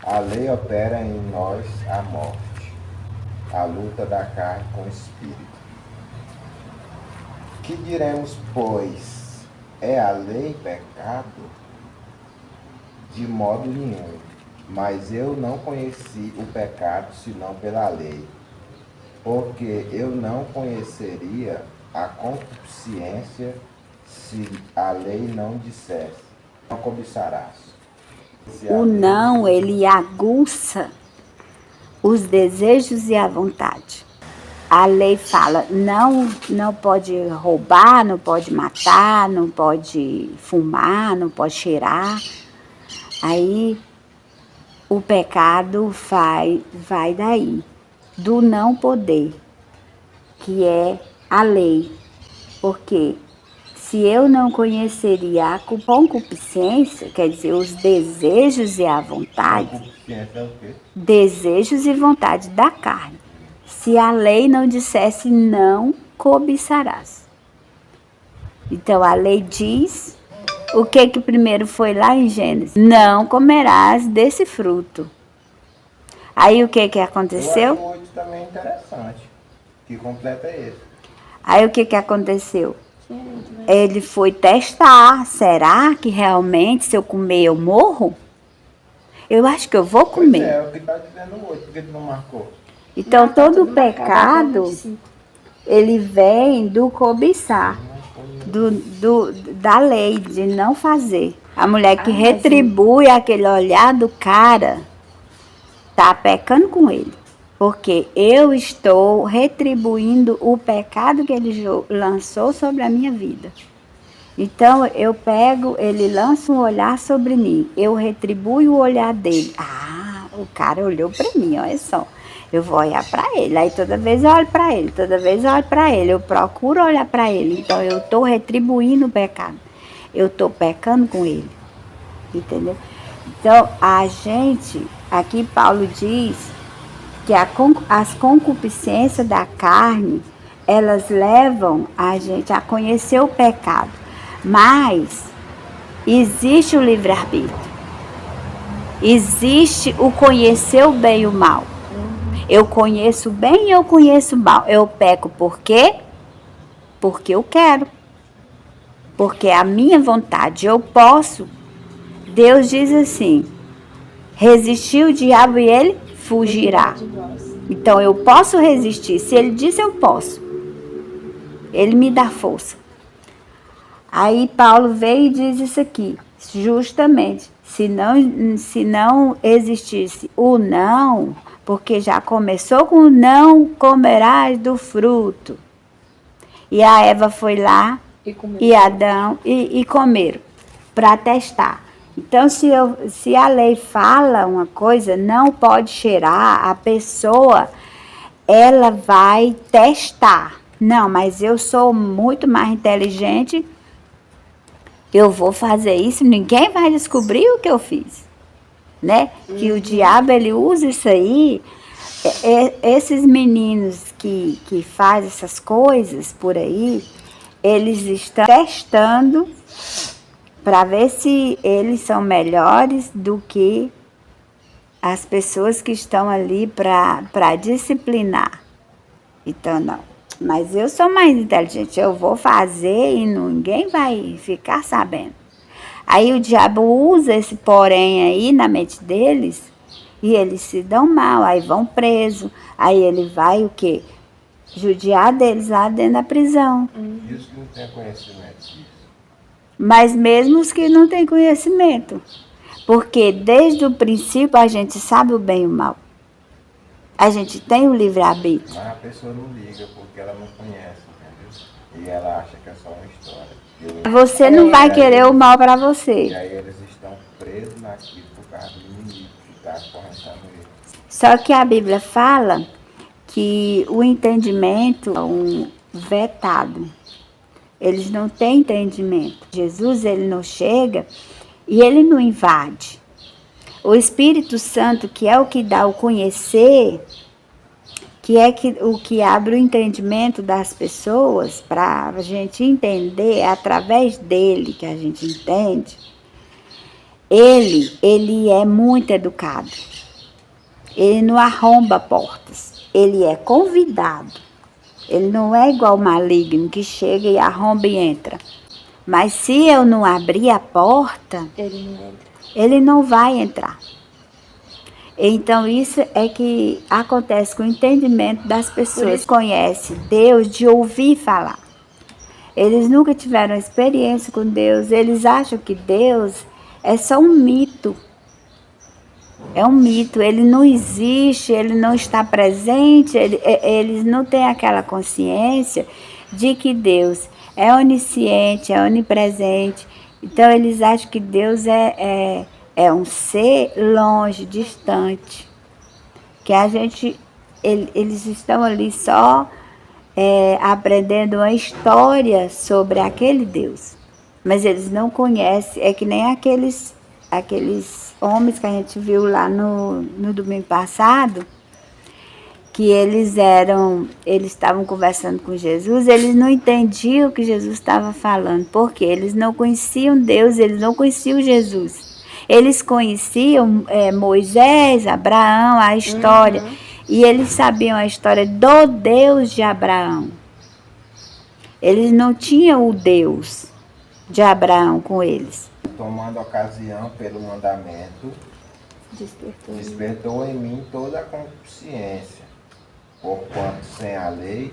A lei opera em nós a morte, a luta da carne com o espírito. Que diremos, pois? É a lei pecado? De modo nenhum. Mas eu não conheci o pecado senão pela lei. Porque eu não conheceria a concupiscência se a lei não dissesse: não cobiçarás. O não, ele aguça os desejos e a vontade. A lei fala, não pode roubar, não pode matar, não pode fumar, não pode cheirar. Aí o pecado vai daí, do não poder, que é a lei. Porque se eu não conheceria a concupiscência, quer dizer, os desejos e a vontade, Concupiscência é o quê? desejos e vontade da carne. Se a lei não dissesse não cobiçarás. Então a lei diz, o que primeiro foi lá em Gênesis? Não comerás desse fruto. Aí o que Eu aconteceu? acho muito também interessante, que completa esse. Aí o que aconteceu? Ele foi testar, será que realmente se eu comer eu morro? Eu acho que eu vou Pois comer. é, o que está dizendo o outro, por que tu não marcou? Então todo pecado, ele vem do cobiçar, da lei, de não fazer. A mulher que retribui aquele olhar do cara, está pecando com ele. Porque eu estou retribuindo o pecado que ele lançou sobre a minha vida. Então eu pego, ele lança um olhar sobre mim, eu retribuo o olhar dele. Ah, o cara olhou para mim, olha só. Eu vou olhar para ele, aí toda vez eu olho para ele, toda vez eu olho para ele, eu procuro olhar para ele. Então eu estou retribuindo o pecado, eu estou pecando com ele, entendeu? Então a gente, aqui Paulo diz que as concupiscências da carne, elas levam a gente a conhecer o pecado. Mas existe o livre-arbítrio. Existe o conhecer o bem e o mal. Eu conheço o bem e eu conheço o mal. Eu peco por quê? Porque eu quero. Porque é a minha vontade. Eu posso. Deus diz assim, resistir o diabo e ele fugirá. Então eu posso resistir. Se ele diz, eu posso. Ele me dá força. Aí Paulo veio e diz isso aqui, justamente, se não existisse o não, porque já começou com o não comerás do fruto. E a Eva foi lá e Adão e comeram para testar. Então, se a lei fala uma coisa, não pode cheirar, a pessoa, ela vai testar. Não, mas eu sou muito mais inteligente, eu vou fazer isso, ninguém vai descobrir o que eu fiz, né? Que o diabo, ele usa isso aí, esses meninos que fazem essas coisas por aí, eles estão testando para ver se eles são melhores do que as pessoas que estão ali para disciplinar. Então, não. Mas eu sou mais inteligente, eu vou fazer e ninguém vai ficar sabendo. Aí o diabo usa esse porém aí na mente deles e eles se dão mal, aí vão presos. Aí ele vai o quê? Judiar deles lá dentro da prisão. Isso que não tem conhecimento disso. Mas mesmo os que não têm conhecimento. Porque desde o princípio a gente sabe o bem e o mal. A gente tem o livre-arbítrio. Mas a pessoa não liga porque ela não conhece, entendeu? E ela acha que é só uma história. Você não vai querer o mal para você. E aí eles estão presos naquilo por causa do inimigo que está acorrentando eles. Só que a Bíblia fala que o entendimento é um vetado. Eles não têm entendimento. Jesus, ele não chega e ele não invade. O Espírito Santo, que é o que dá o conhecer, que é o que abre o entendimento das pessoas, para a gente entender, é através dele que a gente entende, Ele é muito educado. Ele não arromba portas. Ele é convidado. Ele não é igual o maligno que chega e arromba e entra. Mas se eu não abrir a porta, ele não vai entrar. Então isso é que acontece com o entendimento das pessoas que conhecem Deus de ouvir falar. Eles nunca tiveram experiência com Deus, eles acham que Deus é só um mito. É um mito, ele não existe, ele não está presente, eles não têm aquela consciência de que Deus é onisciente, é onipresente. Então eles acham que Deus é um ser longe, distante, que a gente, eles estão ali só aprendendo uma história sobre aquele Deus, mas eles não conhecem, é que nem aqueles homens que a gente viu lá no domingo passado, que eles estavam conversando com Jesus, eles não entendiam o que Jesus estava falando, porque eles não conheciam Deus, eles não conheciam Jesus. Eles conheciam Moisés, Abraão, a história, e eles sabiam a história do Deus de Abraão. Eles não tinham o Deus de Abraão com eles. Tomando ocasião pelo mandamento, despertou em mim toda a consciência, porquanto sem a lei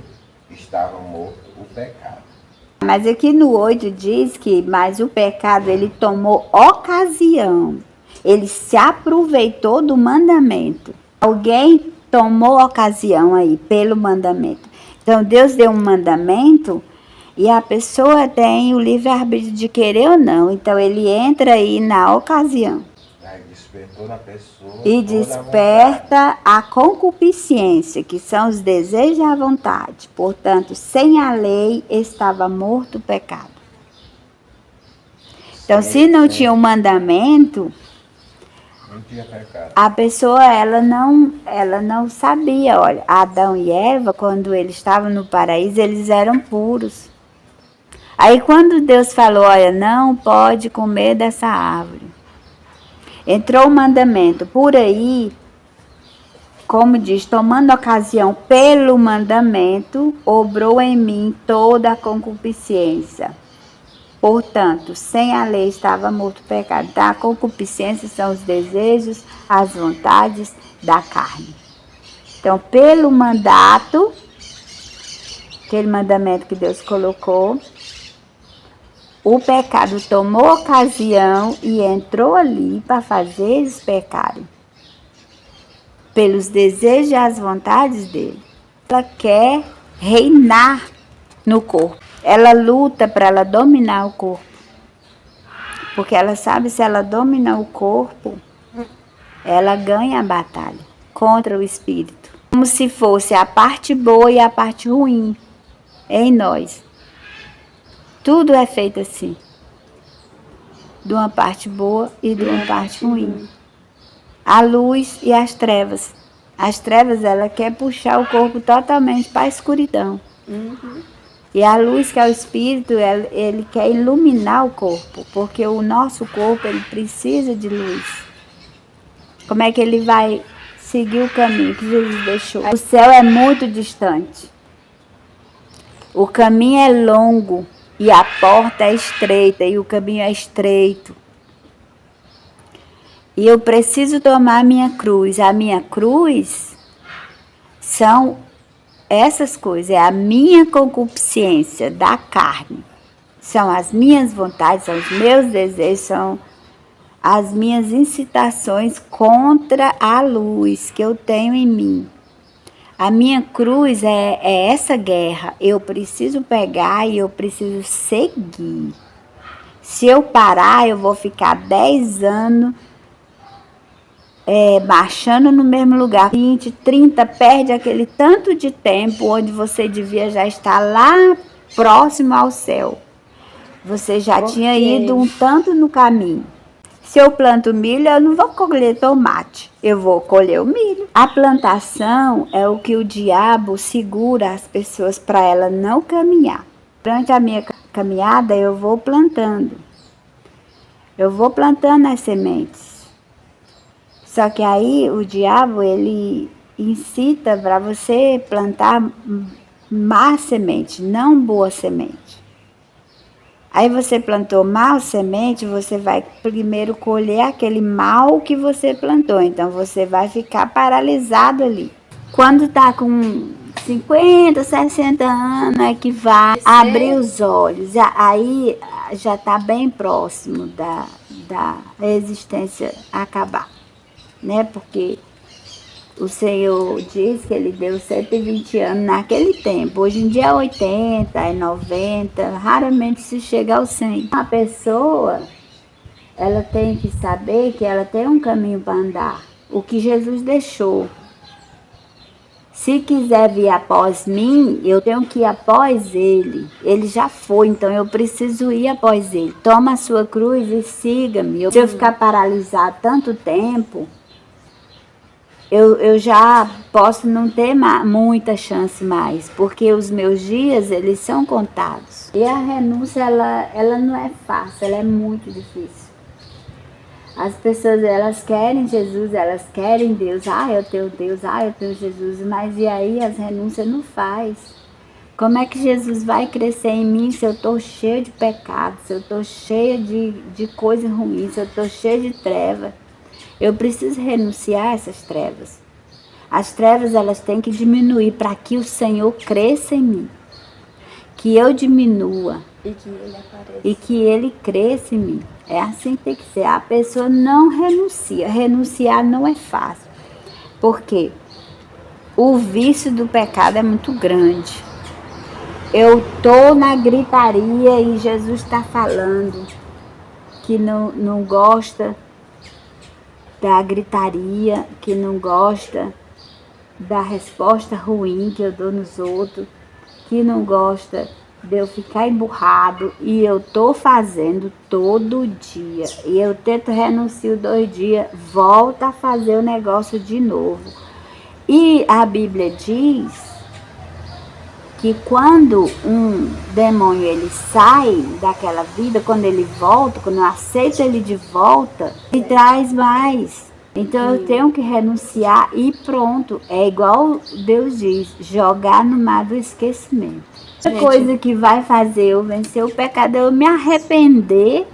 estava morto o pecado. Mas aqui no 8 diz que, mas o pecado ele tomou ocasião, ele se aproveitou do mandamento. Alguém tomou ocasião aí pelo mandamento. Então Deus deu um mandamento e a pessoa tem o livre-arbítrio de querer ou não. Então ele entra aí na ocasião. Despertou na pessoa e desperta a concupiscência, que são os desejos e a vontade. Portanto, sem a lei estava morto o pecado. Então, se não tinha um mandamento, não tinha pecado. A pessoa ela não sabia. Olha, Adão e Eva, quando eles estavam no paraíso, eles eram puros. Aí quando Deus falou, olha, não pode comer dessa árvore, entrou o mandamento. Por aí, como diz, tomando ocasião pelo mandamento, obrou em mim toda a concupiscência. Portanto, sem a lei estava morto o pecado. Então, a concupiscência são os desejos, as vontades da carne. Então, pelo mandato, aquele mandamento que Deus colocou, o pecado tomou ocasião e entrou ali para fazer eles pecarem. Pelos desejos e as vontades dele. Ela quer reinar no corpo. Ela luta para ela dominar o corpo. Porque ela sabe, se ela domina o corpo, ela ganha a batalha contra o espírito. Como se fosse a parte boa e a parte ruim em nós. Tudo é feito assim. De uma parte boa e de uma parte ruim. A luz e as trevas. As trevas, ela quer puxar o corpo totalmente para a escuridão. E a luz, que é o espírito, ele quer iluminar o corpo. Porque o nosso corpo, ele precisa de luz. Como é que ele vai seguir o caminho que Jesus deixou? O céu é muito distante. O caminho é longo. E a porta é estreita. E o caminho é estreito. E eu preciso tomar a minha cruz. A minha cruz são essas coisas. É a minha concupiscência da carne. São as minhas vontades, são os meus desejos, são as minhas incitações contra a luz que eu tenho em mim. A minha cruz é essa guerra. Eu preciso pegar e eu preciso seguir. Se eu parar, eu vou ficar 10 anos marchando no mesmo lugar. 20, 30, perde aquele tanto de tempo onde você devia já estar lá próximo ao céu. Você já tinha ido um tanto no caminho. Se eu planto milho, eu não vou colher tomate, eu vou colher o milho. A plantação é o que o diabo segura as pessoas para ela não caminhar. Durante a minha caminhada, eu vou plantando. Eu vou plantando as sementes. Só que aí o diabo, ele incita para você plantar má semente, não boa semente. Aí você plantou mal semente, você vai primeiro colher aquele mal que você plantou. Então você vai ficar paralisado ali. Quando tá com 50, 60 anos, é que vai abrir os olhos. Aí já tá bem próximo da existência acabar, né? Porque o Senhor diz que Ele deu 120 anos naquele tempo. Hoje em dia é 80, é 90, raramente se chega aos 100. A pessoa, ela tem que saber que ela tem um caminho para andar. O que Jesus deixou. Se quiser vir após mim, eu tenho que ir após Ele. Ele já foi, então eu preciso ir após Ele. Toma a sua cruz e siga-me. Se eu ficar paralisado tanto tempo, eu já posso não ter muita chance mais, porque os meus dias, eles são contados. E a renúncia, ela não é fácil, ela é muito difícil. As pessoas, elas querem Jesus, elas querem Deus. Eu tenho Deus, eu tenho Jesus. Mas e aí as renúncias não faz. Como é que Jesus vai crescer em mim se eu estou cheia de pecado, se eu estou cheia de coisas ruins, se eu estou cheia de treva? Eu preciso renunciar a essas trevas. As trevas, elas têm que diminuir para que o Senhor cresça em mim. Que eu diminua. E que Ele cresça em mim. É assim que tem que ser. A pessoa não renuncia. Renunciar não é fácil. Por quê? O vício do pecado é muito grande. Eu estou na gritaria e Jesus está falando que não gosta da gritaria, que não gosta da resposta ruim que eu dou nos outros, que não gosta de eu ficar emburrado, e eu tô fazendo todo dia, e eu tento renuncio 2 dias, volta a fazer o negócio de novo. E a Bíblia diz que quando um demônio ele sai daquela vida, quando ele volta, quando eu aceito ele de volta, ele traz mais. Então eu tenho que renunciar e pronto. É igual Deus diz, jogar no mar do esquecimento. A coisa que vai fazer eu vencer o pecado é eu me arrepender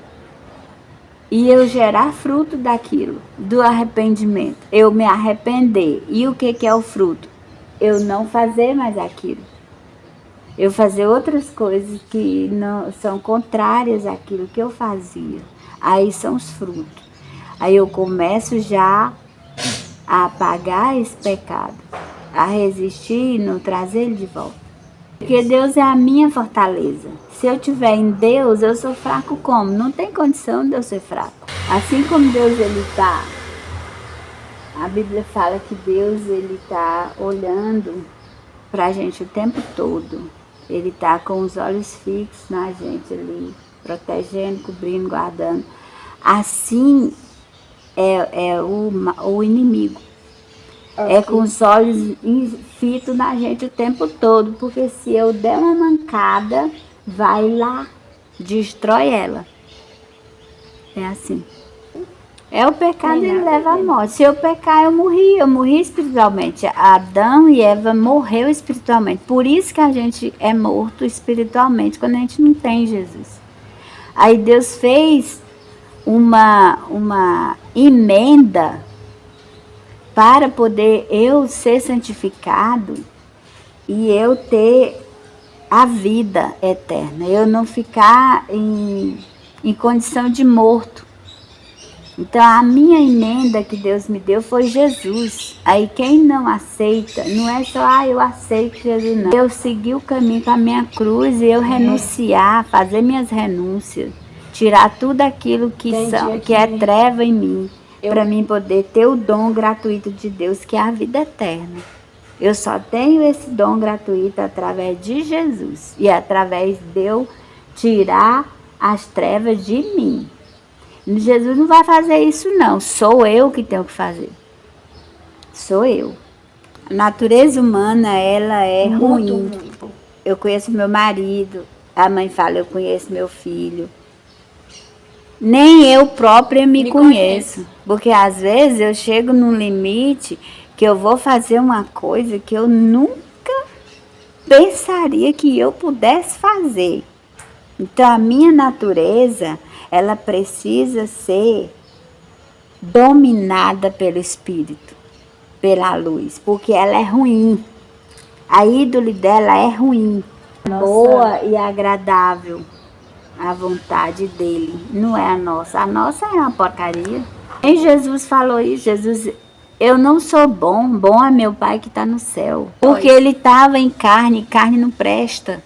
e eu gerar fruto daquilo, do arrependimento. Eu me arrepender. E o que é o fruto? Eu não fazer mais aquilo. Eu fazer outras coisas que não são contrárias àquilo que eu fazia. Aí são os frutos. Aí eu começo já a apagar esse pecado, a resistir e não trazer ele de volta. Porque Deus é a minha fortaleza. Se eu estiver em Deus, eu sou fraco como? Não tem condição de eu ser fraco. Assim como Deus, ele está, a Bíblia fala que Deus, ele está olhando para a gente o tempo todo. Ele está com os olhos fixos na gente ali, protegendo, cobrindo, guardando. Assim é o inimigo. É com os olhos fitos na gente o tempo todo, porque se eu der uma mancada, vai lá, destrói ela. É assim. É o pecado que leva à morte. Se eu pecar, eu morri espiritualmente. Adão e Eva morreu espiritualmente. Por isso que a gente é morto espiritualmente, quando a gente não tem Jesus. Aí Deus fez uma emenda para poder eu ser santificado e eu ter a vida eterna. Eu não ficar em condição de morto. Então, a minha emenda que Deus me deu foi Jesus. Aí, quem não aceita, não é só, eu aceito Jesus, não. Eu seguir o caminho com a minha cruz e eu renunciar, fazer minhas renúncias, tirar tudo aquilo que é treva em mim, para mim poder ter o dom gratuito de Deus, que é a vida eterna. Eu só tenho esse dom gratuito através de Jesus e através de eu tirar as trevas de mim. Jesus não vai fazer isso não, sou eu que tenho que fazer. Sou eu. A natureza humana, ela é ruim. Eu conheço meu marido, a mãe fala, eu conheço meu filho. Nem eu própria me conheço. Porque às vezes eu chego num limite que eu vou fazer uma coisa que eu nunca pensaria que eu pudesse fazer. Então a minha natureza, ela precisa ser dominada pelo Espírito, pela luz, porque ela é ruim. A índole dela é ruim, boa e agradável à vontade dele, não é a nossa. A nossa é uma porcaria. E Jesus falou isso, Jesus, eu não sou bom, bom é meu Pai que está no céu. Porque ele estava em carne, carne não presta.